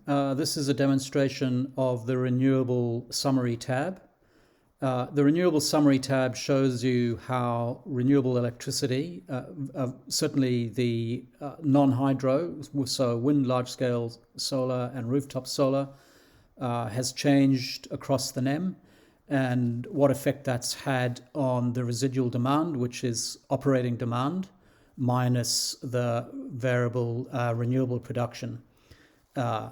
This is a demonstration of the Renewable Summary tab. The Renewable Summary tab shows you how renewable electricity, certainly the non-hydro, so wind, large-scale solar and rooftop solar, has changed across the NEM, and what effect that's had on the residual demand, which is operating demand, minus the variable renewable production.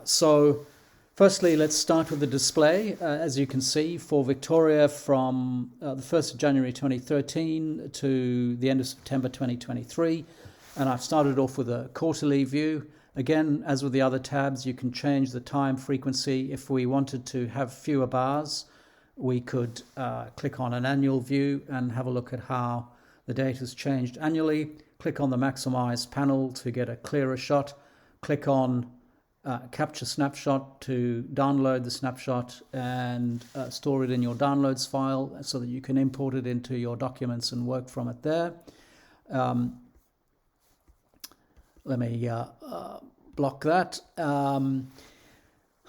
So firstly, let's start with the display. As you can see, for Victoria from the 1st of January 2013 to the end of September 2023. And I've started off with a quarterly view. Again, as with the other tabs, you can change the time frequency. If we wanted to have fewer bars, we could click on an annual view and have a look at how the data has changed annually. Click on the maximize panel to get a clearer shot. Click on capture snapshot to download the snapshot and store it in your downloads file so that you can import it into your documents and work from it there. Let me block that.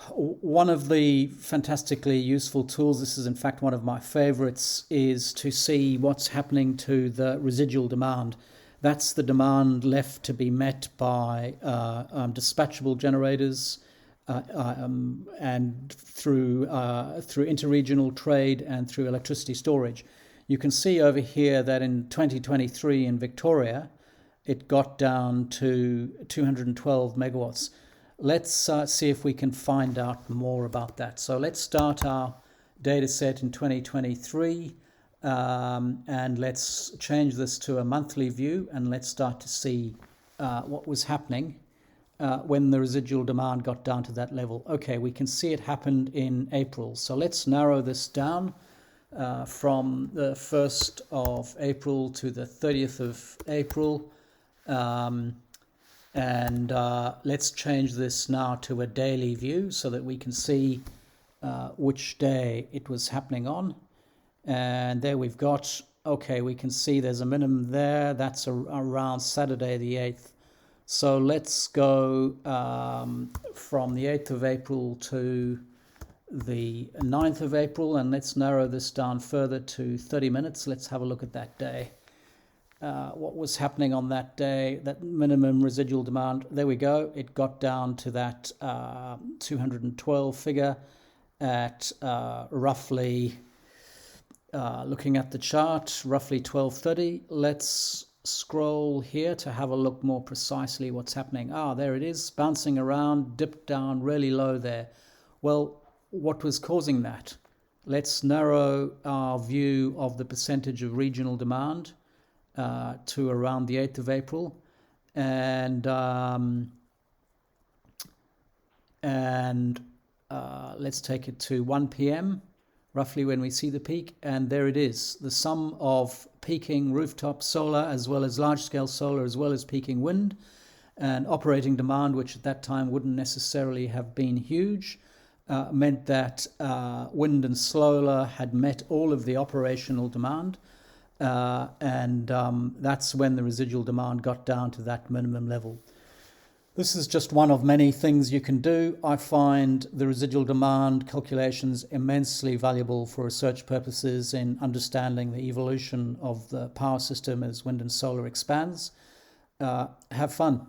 One of the fantastically useful tools, this is in fact one of my favorites, is to see what's happening to the residual demand. That's the demand left to be met by dispatchable generators and through interregional trade and through electricity storage. You can see over here that in 2023 in Victoria, it got down to 212 megawatts. Let's see if we can find out more about that. So let's start our data set in 2023. And let's change this to a monthly view, and let's start to see what was happening when the residual demand got down to that level. Okay, we can see it happened in April. So let's narrow this down from the 1st of April to the 30th of April. Let's change this now to a daily view so that we can see which day it was happening on. And there we've got, okay, we can see there's a minimum there. That's around Saturday the 8th. So let's go from the 8th of April to the 9th of April, and let's narrow this down further to 30 minutes. Let's have a look at that day. What was happening on that day, that minimum residual demand? There we go. It got down to that 212 figure at roughly... looking at the chart, roughly 12:30. Let's scroll here to have a look more precisely what's happening. There it is, bouncing around, dipped down really low there. Well, what was causing that? Let's narrow our view of the percentage of regional demand to around the 8th of April. And let's take it to 1 p.m. roughly when we see the peak, and there it is. The sum of peaking rooftop solar as well as large-scale solar as well as peaking wind and operating demand, which at that time wouldn't necessarily have been huge, meant that wind and solar had met all of the operational demand, and that's when the residual demand got down to that minimum level. This is just one of many things you can do. I find the residual demand calculations immensely valuable for research purposes in understanding the evolution of the power system as wind and solar expands. Have fun.